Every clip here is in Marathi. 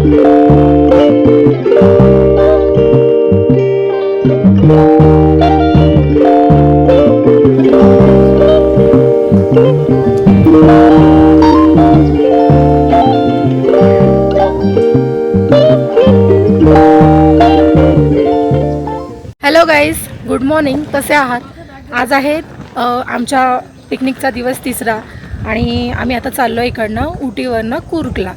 Hello guys, good morning. कसे आहात? आज आहे आमच्या पिकनिकचा दिवस 3रा आणि आम्ही आता चाललो आहे इकडनं उटीवरनं कुर्गला.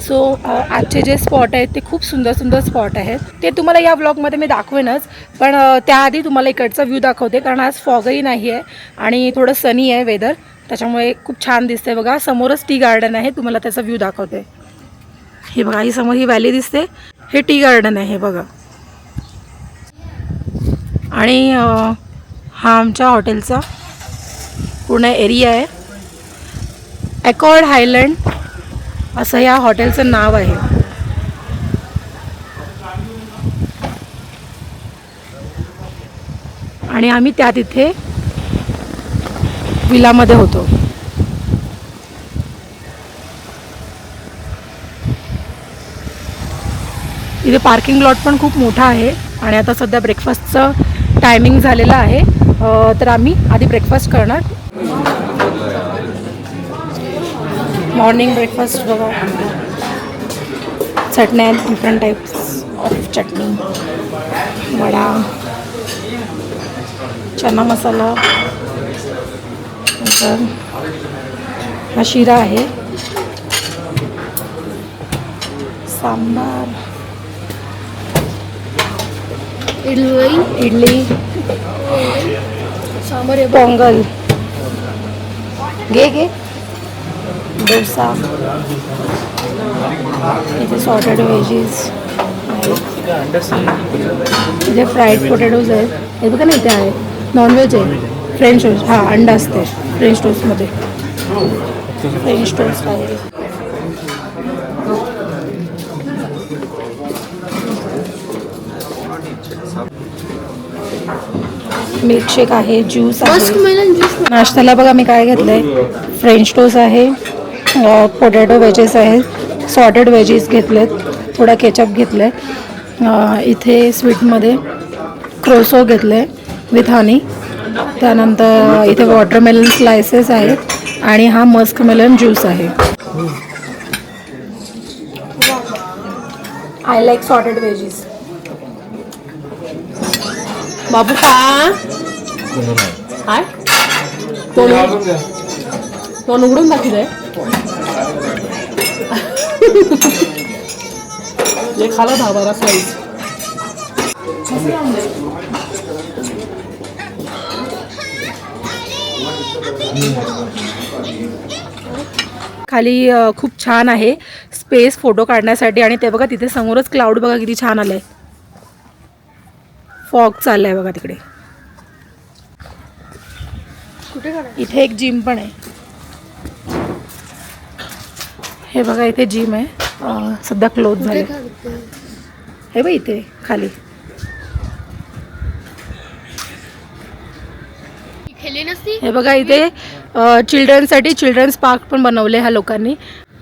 सो आजचे जे स्पॉट आहेत ते खूप सुंदर सुंदर स्पॉट आहेत. ते तुम्हाला या व्लॉगमध्ये मी दाखवेनच, पण त्याआधी तुम्हाला इकडचा व्ह्यू दाखवते, कारण आज फॉगही नाही आहे आणि थोडं सनी आहे वेदर, त्याच्यामुळे खूप छान दिसते. बघा समोरच टी गार्डन आहे, तुम्हाला त्याचा व्ह्यू दाखवते. हे बघा, ही समोर ही व्हॅली दिसते, हे टी गार्डन आहे बघा. आणि हा आमच्या हॉटेलचा पूर्ण एरिया आहे. एकॉर्ड हायलँड असं या हॉटेलचं नाव आहे. आणि आम्ही त्या तिथे विलामध्ये होतो. इथे पार्किंग लॉट पण खूप मोठा आहे. आणि आता सध्या ब्रेकफास्टचं टायमिंग झालेलं आहे, तर आम्ही आधी ब्रेकफास्ट करणार. मॉर्निंग ब्रेकफास्ट बघा, चटण्या आहेत, डिफरंट टाईप्स ऑफ चटणी, वडा, चना मसाला, नंतर हा शिरा आहे, सांबार, इडली, सांबार, पोंगल, घे डोसा, इथे सॉर्टेड व्हेजीस आहेत, इथे फ्राईड पोटॅटोज आहेत. हे बघा ना, इथे आहे नॉनव्हेज आहे, फ्रेंच टोस्ट. हां, अंडा असते फ्रेंच टोस्टमध्ये, फ्रेंच टोस्ट आहे. मिल्कशेक आहे, ज्यूस आहे. नाश्त्याला बघा मी काय घेतलंय, फ्रेंच टोस्ट आहे, पोटॅटो वेजेस आहेत, सॉर्टेड वेजीस घेतलेत, थोडा केचप घेतलं आहे. इथे स्वीटमध्ये क्रोसो घेतलं आहे विथ हनी. त्यानंतर इथे वॉटरमेलन स्लायसेस आहेत आणि हा मस्कमेलन ज्यूस आहे. I like sorted veggies. बाबू का काय तोंड उघडून दाखवलंय, जे खाला 10-12 स्लाइस. खाली खूप छान आहे स्पेस फोटो काढण्यासाठी. आणि ते बघा तिथे समोरच क्लाउड बघा किती छान आलंय, फॉग चाललाय बघा तिकडे. इथे एक जिम पण आहे. हे बघा इथे जिम आहे, सध्या क्लोज झाले. हे बघ इथे खाली. हे बघा इथे चिल्ड्रनसाठी चिल्ड्रन्स पार्क पण बनवले ह्या लोकांनी.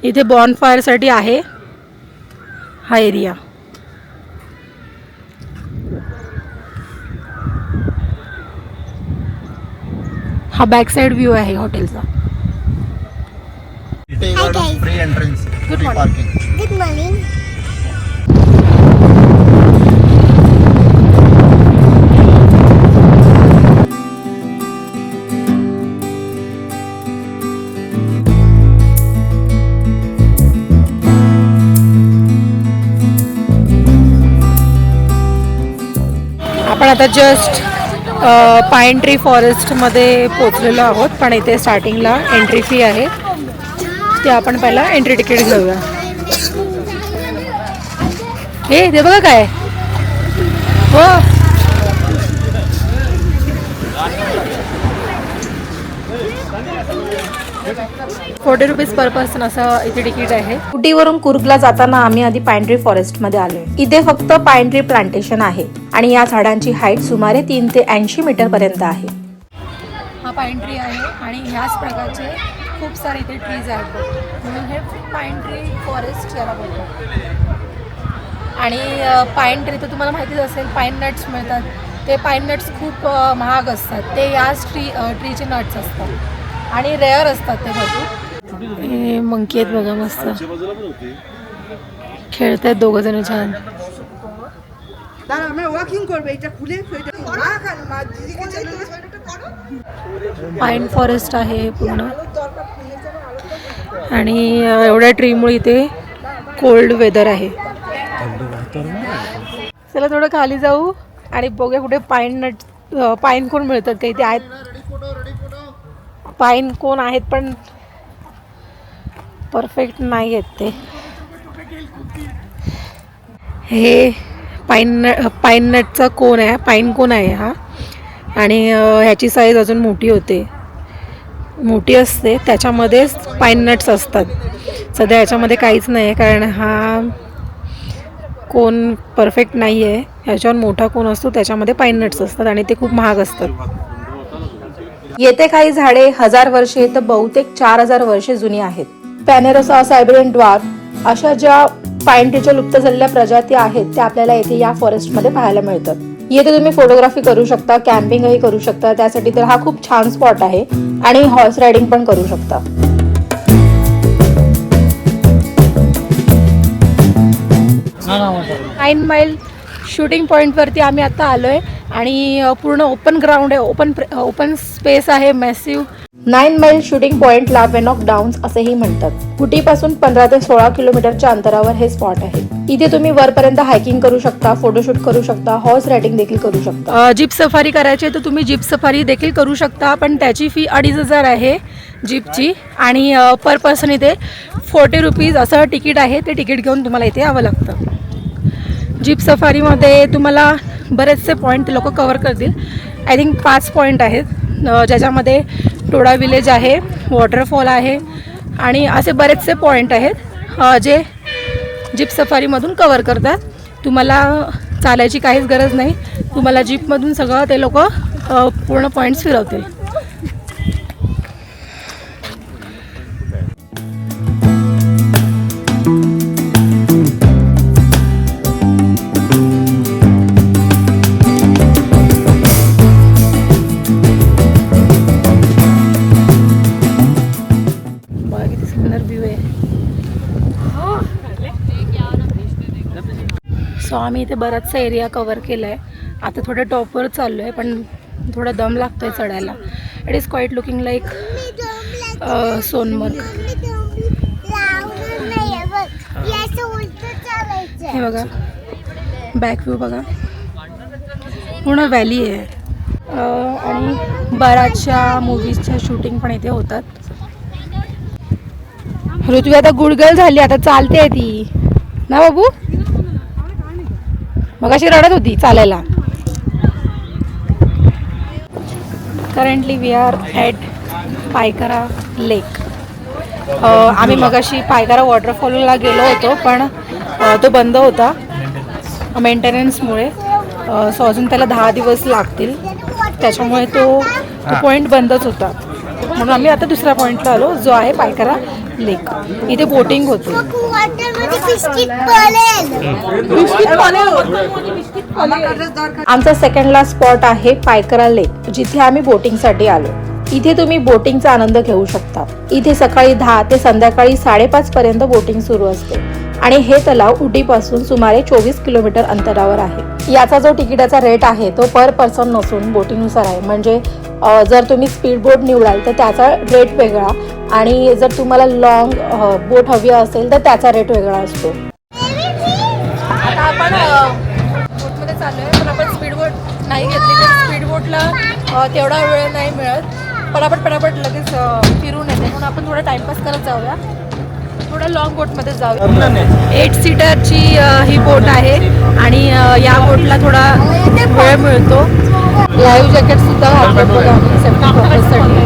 इथे बॉनफायरसाठी आहे हा एरिया. हा बॅक साइड व्ह्यू आहे हॉटेलचा. Free entrance, free parking. Good morning. आपण आता जस्ट पाईन ट्री फॉरेस्टमध्ये पोचलेलो आहोत, पण इथे स्टार्टिंगला एंट्री फी आहे, ते आपण पहिला एंट्री तिकीट घेऊया. हे ते बघा काय हो, ₹40 पर पर्सन असं इथे तिकीट आहे. उटीवरून कुर्गला जाताना आम्ही आधी पाईन ट्री फॉरेस्ट मध्ये आलोय. इथे फक्त पाईन ट्री प्लांटेशन आहे आणि या झाडांची हाईट सुमारे 3 ते 80 मीटर पर्यंत आहे. हा पाईन ट्री आहे आणि ह्याच प्रकारचे खूप सारे इथे ट्रीज आहेत, म्हणून हे पाईन ट्री फॉरेस्ट याला बोलतात. आणि पाईन ट्री तर तुम्हाला माहितीच असेल, पाईन नट्स मिळतात. ते पाईन नट्स खूप महाग असतात. ते याच ट्रीचे नट्स असतात आणि रेअर असतात ते भरपूर. हे मंकी आहेत बघा, मस्त खेळत आहेत दोघं जण छान. पाईन फॉरेस्ट आहे पूर्ण आणि एवढ्या ट्रीमुळे इथे कोल्ड वेदर आहे. चला थोडं खाली जाऊ आणि बघूया कुठे पाईन कोण मिळतात काही ते आहेत. पाईन कोण आहेत पण परफेक्ट नाही आहेत ते. हे पाईन नटचा कोन आहे, पाईन कोन आहे हा. आणि ह्याची साईज अजून मोठी असते. त्याच्यामध्येच पाईन नट्स असतात. सध्या ह्याच्यामध्ये काहीच नाही आहे कारण हा कोन परफेक्ट नाही आहे. ह्याच्यावर मोठा कोन असतो, त्याच्यामध्ये पाईन नट्स असतात आणि ते खूप महाग असतात. येथे काही झाडे 1000 वर्षे तर बहुतेक 4000 वर्षे जुनी आहेत. पॅनेरोसा, सायबेरियन ड्वार्फ अशा ज्या पाईन ट्रीच्या लुप्त झालेल्या प्रजाती आहेत त्या आपल्याला येथे या फॉरेस्टमध्ये पाहायला मिळतात. येथे तुम्ही फोटोग्राफी करू शकता, कॅम्पिंगही करू शकता. त्यासाठी तर हा खूप छान स्पॉट आहे आणि हॉर्स रायडिंग पण करू शकता. 9 माईल शूटिंग पॉईंटवरती आम्ही आता आलो आहे आणि पूर्ण ओपन ग्राउंड आहे, ओपन स्पेस आहे मॅसिव्ह. 9 माईल शूटिंग पॉईंटला वेनॉक डाऊन्स असेही म्हणतात. उटीपासून 15 ते 16 किलोमीटरच्या अंतरावर हे स्पॉट आहे. इथे तुम्ही वरपर्यंत हायकिंग करू शकता, फोटोशूट करू शकता, हॉर्स रायडिंग देखील करू शकता. जीप सफारी करायची तर तुम्ही जीप सफारी देखील करू शकता, पण त्याची फी 2500 आहे जीपची. आणि पर पर्सन इथे 40 रुपीज असं तिकीट आहे. ते तिकीट घेऊन तुम्हाला इथे यावं लागतं. जीप सफारीमध्ये तुम्हाला बरेचसे पॉईंट ते लोक कवर करतील. आय थिंक 5 पॉईंट आहेत, ज्याच्यामध्ये टोडा विलेज आहे, वॉटरफॉल आहे आणि असे बरेचसे पॉईंट आहेत जे जीप सफारीमधून कवर करतात. तुम्हाला चालायची काहीच गरज नाही, तुम्हाला जीपमधून सगळं ते लोक पूर्ण पॉईंट्स फिरवतील. सो आम्ही इथे बराचसा एरिया कवर केला आहे. आता थोडं टॉपवर चाललो आहे पण थोडा दम लागतो आहे चढायला. It is quite looking like Sonmarg. हे बघा बॅक व्ह्यू बघा, पूर्ण व्हॅली आहे आणि बऱ्याचशा मूवीजच्या शूटिंग पण इथे होतात. ऋतू आता गुडगल झाली, आता चालते आहे ती ना बाबू. मग अशी रडत होती चालायला. करंटली वी आर ॲट पायकरा लेक. आम्ही मगाशी पायकरा वॉटरफॉलला गेलो होतो पण तो बंद होता मेंटेनन्समुळे. सो अजून त्याला 10 दिवस लागतील, त्याच्यामुळे तो पॉईंट बंदच होता. म्हणून आम्ही आता दुसऱ्या पॉईंटला आलो जो आहे पायकरा लेक. इथे बोटिंग होते. आमचा सेकंडला स्पॉट आहे पायकरा लेक, जिथे आम्ही बोटिंगसाठी आलो. इथे तुम्ही बोटिंगचा आनंद घेऊ शकता. इथे सकाळी 10 ते संध्याकाळी 5:30 पर्यंत बोटिंग सुरू असते आणि हे तलाव उटीपासून सुमारे 24 किलोमीटर अंतरावर आहे. याचा जो तिकिटाचा रेट आहे तो पर पर्सन नसून बोटिंगनुसार आहे. म्हणजे जर तुम्ही स्पीड बोट निवडाल तर त्याचा रेट वेगळा आणि जर तुम्हाला लॉंग बोट हवी असेल तर त्याचा रेट वेगळा असतो. आता आपण बोटमध्ये चाललो आहे पण आपण स्पीड बोट नाही घेतली तर स्पीड बोटला तेवढा वेळ नाही मिळत. पटापट लगेच फिरून येते म्हणून आपण थोडा टाइमपास करत जाऊया. थोडा लॉंग बोटमध्ये जाऊया. 8 सीटरची ही बोट आहे आणि या बोटला थोडा वेळ मिळतो. लाईव्ह जॅकेट सुद्धा घालतात बघा सेफ्टी पर्पजसाठी.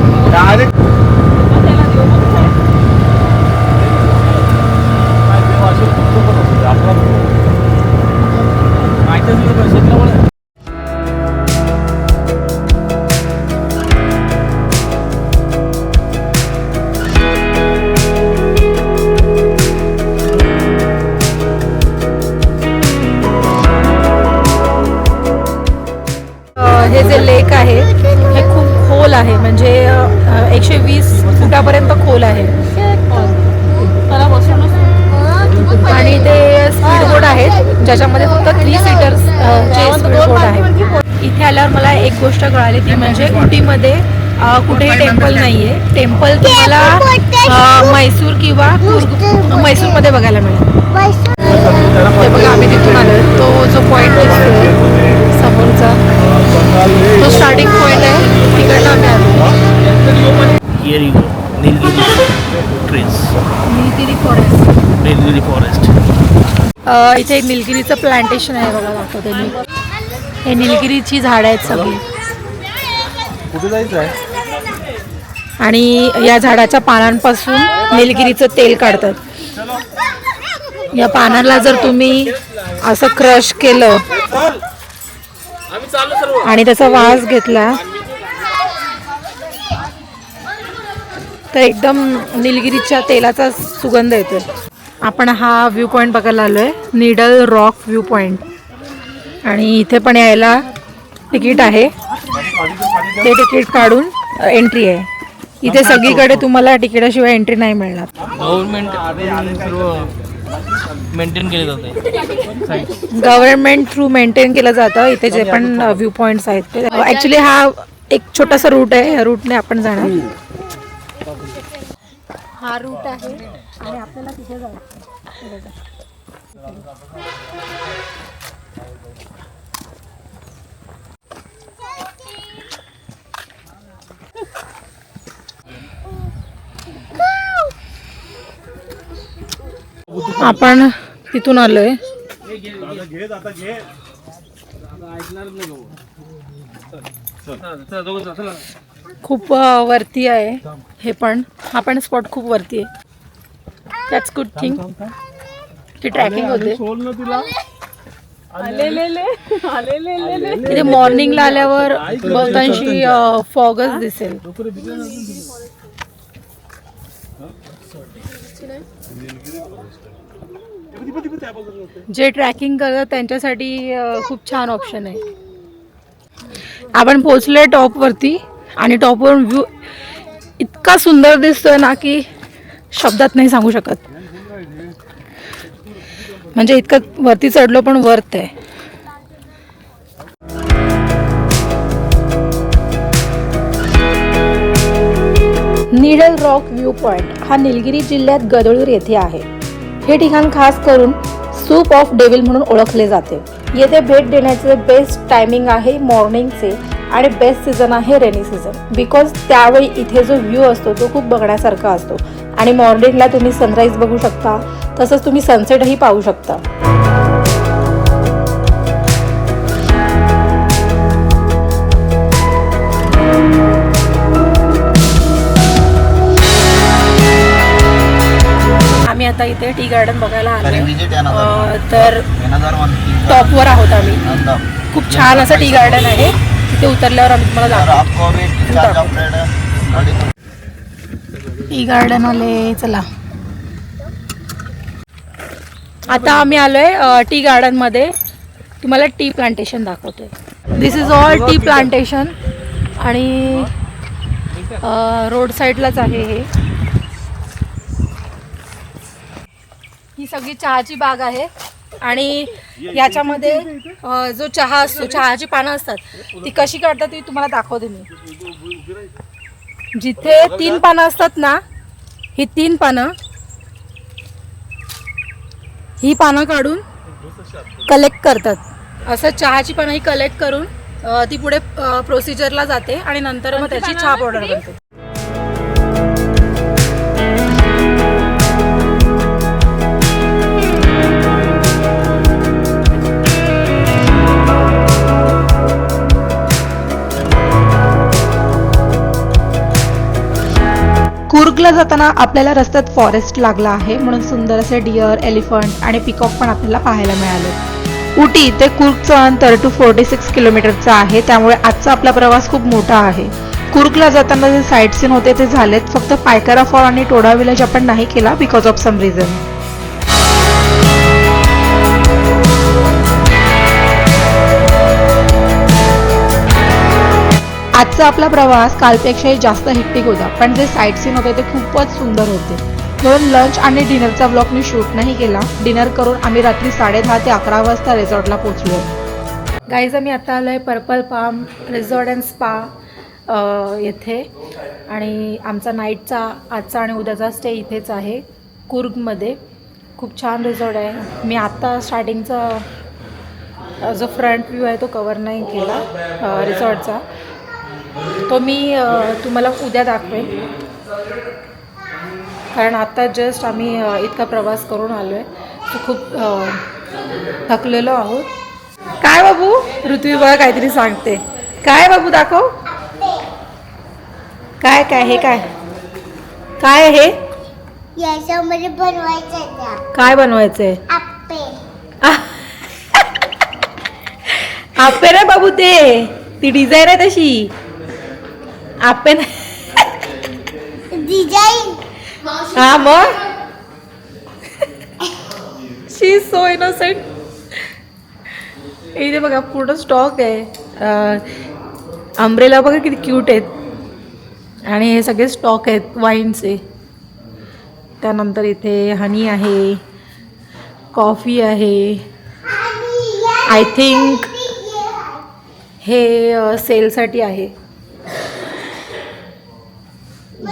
ज्याच्यामध्ये फक्त 3 सीटर्स चे स्पीड बोट आहे. इथे आल्यावर मला एक गोष्ट कळाली ती म्हणजे उटीमध्ये कुठेही टेम्पल नाही आहे. टेम्पल तुम्हाला म्हैसूर किंवा म्हैसूरमध्ये बघायला मिळेल. ते बघा आम्ही तिथून आलो. तो जो पॉईंट दिसतोय समोरचा तो स्टार्टिंग पॉईंट आहे. तिकडनं आम्ही आलो. Here you go, Nilgiri trees, Nilgiri forest. इथे एक निलगिरीचं प्लांटेशन आहे बघा, दाखवते मी. हे निलगिरीची झाडं आहेत सगळी कुठे जायचं आहे? आणि या झाडाच्या पानांपासून निलगिरीचं तेल काढतात. या पानाला जर तुम्ही असं क्रश केलं आणि त्याचा वास घेतला तर एकदम निलगिरीच्या तेलाचा सुगंध येतो. आपण हा व्ह्यू पॉईंट बघायला आलोय, निडल रॉक व्ह्यू पॉईंट. आणि इथे पण यायला तिकीट आहे. ते तिकीट काढून एंट्री आहे. इथे सगळीकडे तुम्हाला तिकिटाशिवाय एंट्री नाही मिळणार. मेंटेन केले जाते. गव्हर्नमेंट थ्रू मेंटेन केलं जातं इथे जे पण व्ह्यू पॉईंट्स आहेत ते. ॲक्च्युली हा एक छोटासा रूट आहे. या रूटने आपण जाणार. हा रूट आहे आणि आपल्याला तिथे जायचं. आपण तिथून आलोय. खूप वरती आहे हे पण. हा पण स्पॉट खूप वरती आहे. दॅट्स गुड थिंग की ट्रॅकिंग होते. इथे मॉर्निंगला आल्यावर बहुतांशी फॉगच दिसेल. जे ट्रॅकिंग करतात त्यांच्यासाठी खूप छान ऑप्शन आहे. आपण पोहोचलोय टॉपवरती आणि टॉपवरून व्ह्यू इतका सुंदर दिसतोय ना की शब्दात नाही सांगू शकत. म्हणजे इतकं वरती चढलो पण वर्थ आहे. निडल रॉक व्ह्यू पॉइंट हा निलगिरी जिल्ह्यात गदळूर येथे आहे. हे ठिकाण खास करून सूप ऑफ डेव्हिल म्हणून ओळखले जाते. येथे भेट देण्याचे बेस्ट टायमिंग आहे मॉर्निंगचे आणि बेस्ट सीझन आहे रेनी सीझन. बिकॉज त्यावेळी इथे जो व्ह्यू असतो तो खूप बघण्यासारखा असतो. आणि मॉर्निंगला तुम्ही सनराईज बघू शकता, तसंच तुम्ही सनसेटही पाहू शकता. आम्ही आता इथे टी गार्डन बघायला आलो. तर टॉपवर आहोत आम्ही. खूप छान असं टी गार्डन आहे. तिथे उतरल्यावर आम्ही तुम्हाला दाखवतो. टी गार्डन आले. चला आता आम्ही आलोय टी गार्डन मध्ये. तुम्हाला टी प्लांटेशन दाखवतोय. दिस इज ऑल टी प्लांटेशन आणि रोड साईडलाच आहे हे. ही सगळी चहाची बाग आहे आणि याच्यामध्ये जो चहा असतो, चहाची पानं असतात ती कशी काढतात ती तुम्हाला दाखवते मी. जिथे 3 पानं असतात ना, ही 3 पानं, ही पानं काढून कलेक्ट करतात. असं चहाची पानं ही कलेक्ट करून ती पुढे प्रोसिजरला जाते आणि नंतर मग त्याची चहा पावडर बनते. कुर्गला जाताना आपल्याला रस्त्यात फॉरेस्ट लागला आहे म्हणून सुंदर असे डिअर, एलिफंट आणि पिकॉक पण आपल्याला पाहायला मिळाले. उटी ते कुर्गचं अंतर 246 किलोमीटरचं आहे. त्यामुळे आजचा आपला प्रवास खूप मोठा आहे. कुर्गला जाताना जे साईट सीन होते ते झालेत. फक्त पायकारा फॉल आणि टोडा विलेज आपण नाही केला बिकॉज ऑफ सम रिझन. आजचा आपला प्रवास कालपेक्षाही जास्त हेक्टिक होता, पण जे साईट सीन होते ते खूपच सुंदर होते. म्हणून लंच आणि डिनरचा ब्लॉग मी शूट नाही केला. डिनर करून आम्ही रात्री 10:30 ते 11 वाजता रिसॉर्टला पोचलो. गाईज आम्ही आता आलो आहे purple palm resort and spa येथे आणि आमचा नाईटचा आजचा आणि उद्याचा स्टे इथेच आहे कुर्गमध्ये. खूप छान रिसॉर्ट आहे. मी आत्ता स्टार्टिंगचा जो फ्रंट व्ह्यू आहे तो कवर नाही केला रिसॉर्टचा. तो मी तुम्हाला उद्या दाखवेन, कारण आत्ता जस्ट आम्ही इतका प्रवास करून आलो आहे. तो खूप थकलेलो आहोत. काय बाबू? ऋत्वी बघा काहीतरी सांगते. काय बाबू दाखव. काय काय हे काय काय हे याच्यामध्ये बनवायचं आहे. काय बनवायचंय? आप्पे. आप्पे नाही बाबू, ते ती डिझाईन आहे तशी. आप्पे नाही. डिझाईन. हा मग शी इज सो इनोसेंट. इथे बघा पूर्ण स्टॉक आहे. अंब्रेला बघा किती क्यूट आहेत. आणि हे सगळे स्टॉक आहेत वाईनचे. त्यानंतर इथे हनी आहे, कॉफी आहे. आय थिंक हे सेलसाठी आहे.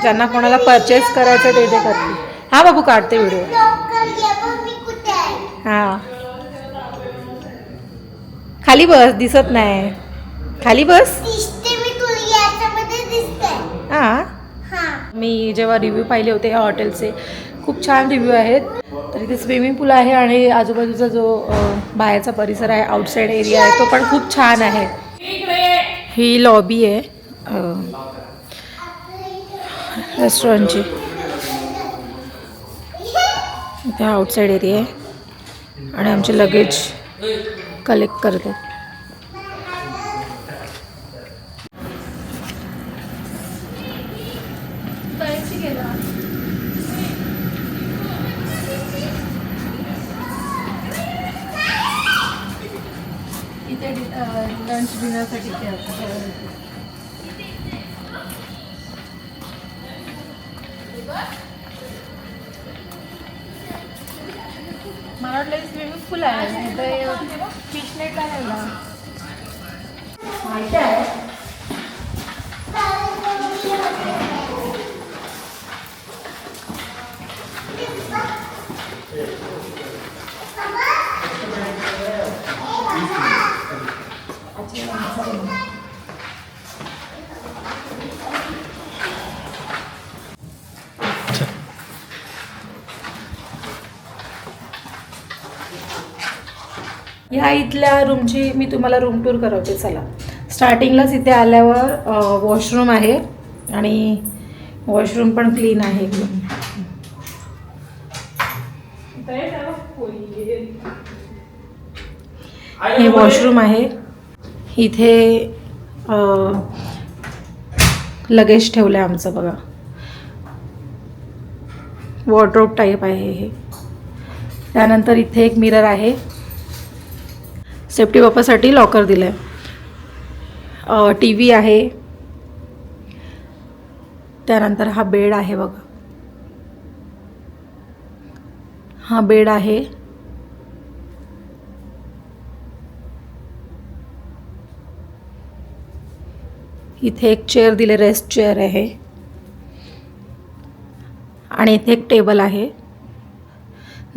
ज्यांना कोणाला परचेस करायचं ते ते करते. हां बाबू काढते व्हिडिओ. लवकर ये बघ मी कुठे आहे. हां खाली बस, दिसत नाही. खाली बस. दिसते मी तुला याच्यामध्ये दिसते. हां हा. मी जेव्हा रिव्ह्यू पाहिले होते ह्या हॉटेलचे खूप छान रिव्ह्यू आहेत. तर इथे स्विमिंग पूल आहे आणि आजूबाजूचा जो बाहेरचा परिसर आहे, आउटसाईड एरिया आहे, तो पण खूप छान आहे. ही लॉबी आहे रेस्टॉरंटची. इथे आउटसाईड एरिया आहे आणि आमचे लगेज कलेक्ट करतात. इथे लंच डिनरसाठी मला वाटलं स्विमिंग पूल आहे. फिश नेट आहे ना माहिती आहे. ह्या इथल्या रूमची मी तुम्हाला रूम टूर करवते. चला. स्टार्टिंगलाच इथे आल्यावर वॉशरूम आहे आणि वॉशरूम पण क्लीन आहे एकदम. हे वॉशरूम आहे. इथे लगेज ठेवलं आहे आमचं बघा. वॉर्डरोब टाईप आहे हे. त्यानंतर इथे एक मिरर आहे. सेफ्टी पर्पजसाठी लॉकर दिलं आहे. टी व्ही आहे. त्यानंतर हा बेड आहे बघा. हा बेड आहे. इथे एक चेअर दिले, रेस्ट चेअर आहे. आणि इथे एक टेबल आहे.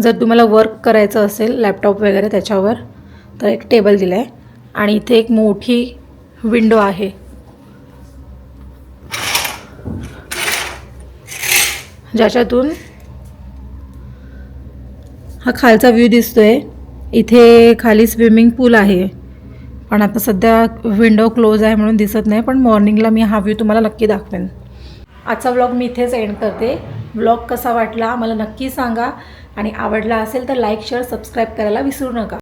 जर तुम्हाला वर्क करायचं असेल लॅपटॉप वगैरे त्याच्यावर तर एक टेबल दिलं आहे. आणि इथे एक मोठी विंडो आहे. ज्याच्यातून हा खालचा व्ह्यू दिसतोय. इथे खाली स्विमिंग पूल आहे, पण आता सध्या विंडो क्लोज आहे म्हणून दिसत नाही. पण मॉर्निंगला मी हा व्ह्यू तुम्हाला नक्की दाखवेन. आजचा व्लॉग मी इथेच एंड करते. व्लॉग कसा वाटला मला नक्की सांगा आणि आवडला असेल तर लाईक शेअर सबस्क्राईब करायला विसरू नका.